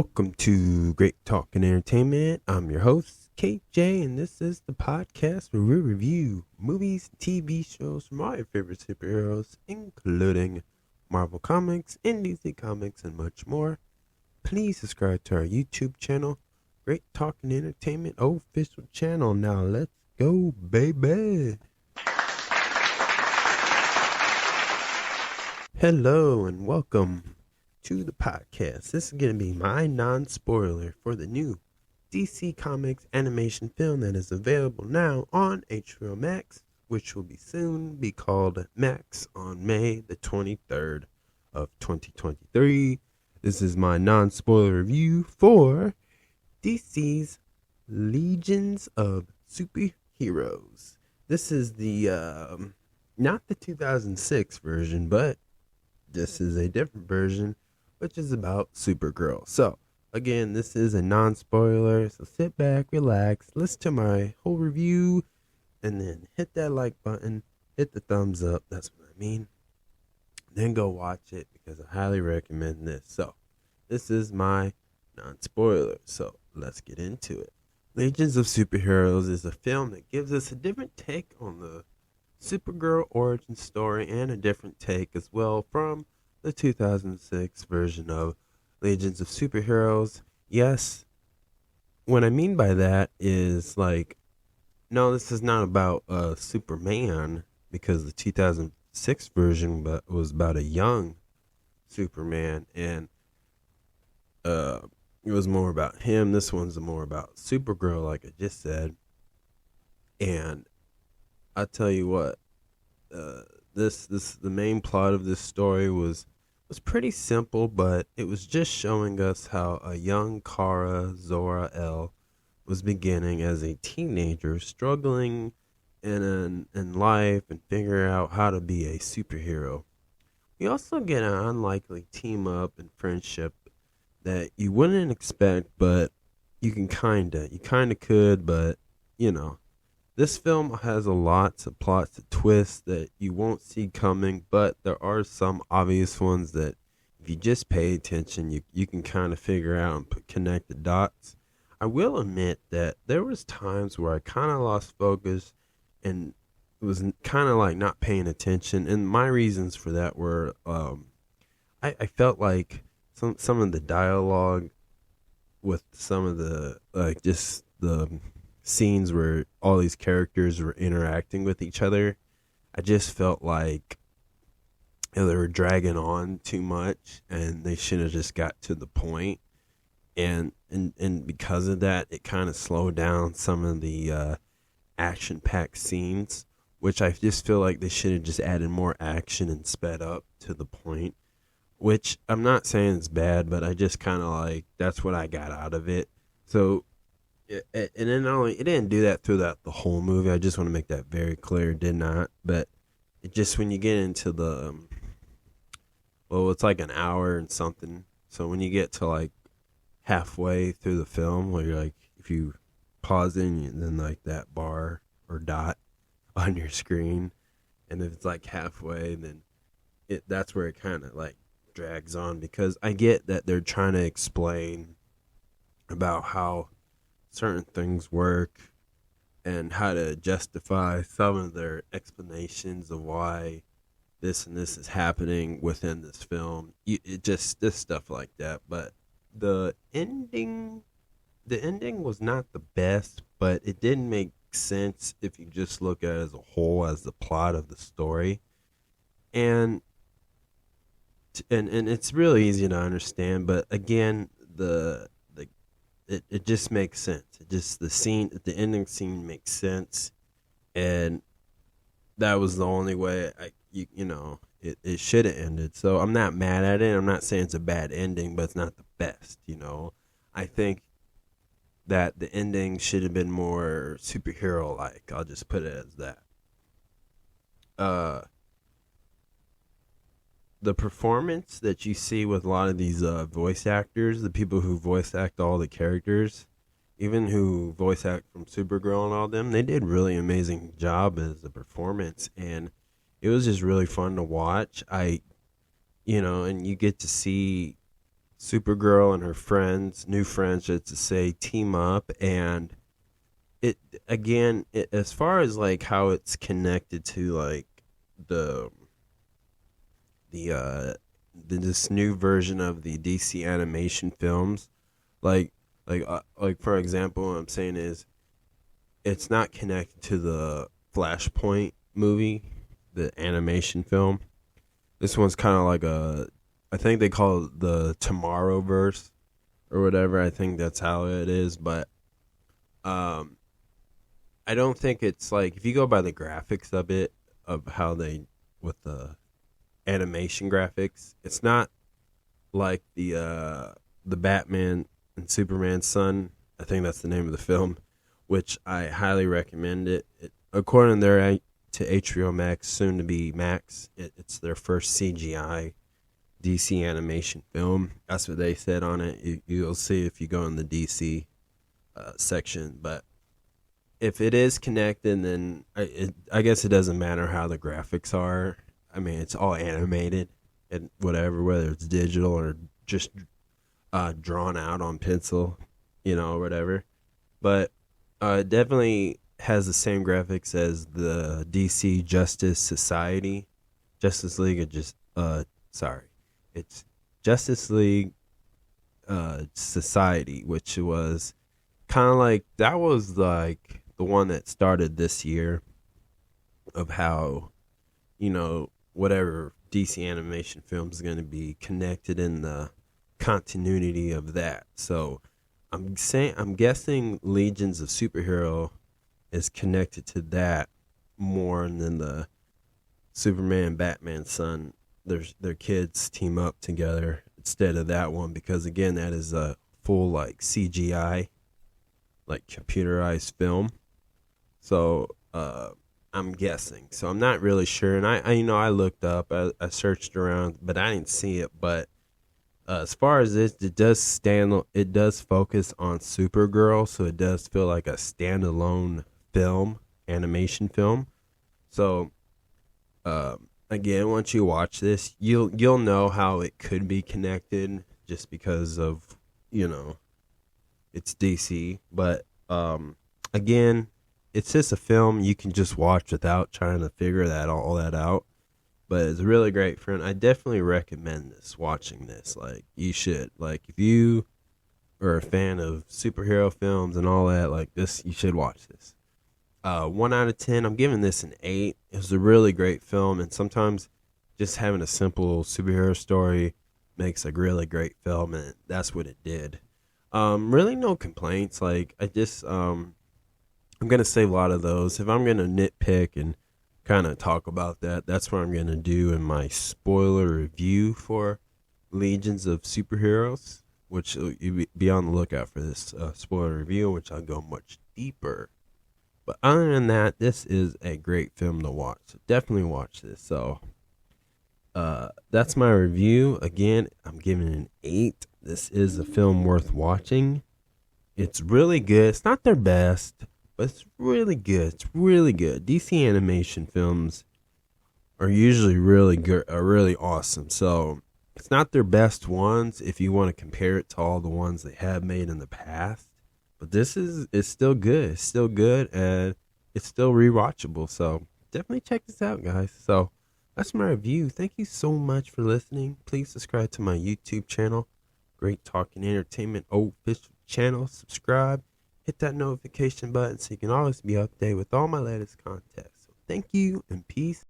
Welcome to Great Talk and Entertainment. I'm your host, KJ, and this is the podcast where we review movies, TV shows from all your favorite superheroes, including Marvel Comics, DC Comics, and much more. Please subscribe to our YouTube channel, Great Talk and Entertainment official channel. Now let's go, baby. Hello and welcome to the podcast. This is going to be my non-spoiler for the new DC Comics animation film that is available now on HBO Max, which will be soon be called Max on May the 23rd of 2023. This is my non-spoiler review for DC's Legions of Superheroes. This is the not the 2006 version, but this is a different version, which is about Supergirl. So, again, this is a non-spoiler, so sit back, relax, listen to my whole review, and then hit that like button, hit the thumbs up, that's what I mean. Then go watch it, because I highly recommend this. So, this is my non-spoiler, so let's get into it. Legions of Superheroes is a film that gives us a different take on the Supergirl origin story, and a different take as well from the 2006 version of Legions of Superheroes. Yes, what I mean by that is, like, no, this is not about Superman, because the 2006 version was about a young Superman, and it was more about him. This one's more about Supergirl, like I just said. And I tell you what, the main plot of this story was pretty simple, but it was just showing us how a young Kara Zor-El was beginning as a teenager, struggling in life and figuring out how to be a superhero. We also get an unlikely team up and friendship that you wouldn't expect, but you kinda could, but you know. This film has lots of plots and twists that you won't see coming, but there are some obvious ones that if you just pay attention, you can kind of figure out and connect the dots. I will admit that there was times where I kind of lost focus and was kind of like not paying attention, and my reasons for that were I felt like some of the dialogue with some of the, like, just the scenes where all these characters were interacting with each other, I just felt like they were dragging on too much and they should have just got to the point. And because of that, it kind of slowed down some of the action-packed scenes, which I just feel like they should have just added more action and sped up to the point, which I'm not saying it's bad, but I just kind of like, that's what I got out of it. So, and then it didn't do that throughout the whole movie. I just want to make that very clear. It did not. But it just, when you get into the, it's like an hour and something. So when you get to like halfway through the film, where you're like, if you pause it and then like that bar or dot on your screen, and if it's like halfway, then that's where it kind of like drags on, because I get that they're trying to explain about how certain things work and how to justify some of their explanations of why this and this is happening within this film. It just, this stuff like that. But the ending was not the best, but it didn't make sense if you just look at it as a whole, as the plot of the story. And it's really easy to understand, but again, it just makes sense. It just, the ending scene makes sense, and that was the only way it should have ended. So I'm not mad at it. I'm not saying it's a bad ending, but it's not the best. I think that the ending should have been more superhero-like. I'll just put it as that. The performance that you see with a lot of these voice actors, the people who voice act all the characters, even who voice act from Supergirl and all them, they did really amazing job as a performance, and it was just really fun to watch. And you get to see Supergirl and her friends, new friends, to say, team up, and it again, as far as like how it's connected to like the the uh this new version of the DC animation films, like like for example, what I'm saying is it's not connected to the Flashpoint movie, the animation film. This one's kind of like I think they call it the Tomorrowverse or whatever. I think that's how it is, but um, I don't think it's like if you go by the graphics of it, of how they with the animation graphics, it's not like the Batman and Superman Son. I think that's the name of the film, which I highly recommend according to to HBO Max, soon to be Max. It's their first CGI DC animation film. That's what they said on it. You'll see if you go in the DC section. But if it is connected, then I guess it doesn't matter how the graphics are. I mean, it's all animated and whatever, whether it's digital or just drawn out on pencil, or whatever. But it definitely has the same graphics as the DC Justice League. Sorry, it's Justice League Society, which was kind of like that was like the one that started this year of how whatever DC animation film is going to be connected in the continuity of that. So I'm guessing Legions of Superhero is connected to that more than the Superman Batman Son. Their kids team up together instead of that one, because again, that is a full like CGI, like computerized film. So I'm guessing. So I'm not really sure, and I looked up, I searched around, but I didn't see it. But as far as this, it does focus on Supergirl, so it does feel like a standalone animation film. So again, once you watch this, you'll know how it could be connected, just because of it's DC. But again, it's just a film you can just watch without trying to figure all that out. But it's a really great film. I definitely recommend watching this. Like, you should. Like, if you are a fan of superhero films and all that, like this, you should watch this. 1 out of 10, I'm giving this an 8. It was a really great film, and sometimes just having a simple superhero story makes a really great film, and that's what it did. Really no complaints. Like, I'm going to save a lot of those. If I'm going to nitpick and kind of talk about that, that's what I'm going to do in my spoiler review for Legions of Superheroes, which you be on the lookout for this spoiler review, which I'll go much deeper. But other than that, this is a great film to watch. So definitely watch this. So that's my review. Again, I'm giving it an 8. This is a film worth watching. It's really good. It's not their best, but it's really good. It's really good. DC animation films are usually really good, are really awesome. So it's not their best ones if you want to compare it to all the ones they have made in the past. But this is still good. It's still good, and it's still rewatchable. So definitely check this out, guys. So that's my review. Thank you so much for listening. Please subscribe to my YouTube channel, Great Talking Entertainment official channel. Subscribe. Hit that notification button so you can always be updated with all my latest content. So thank you and peace.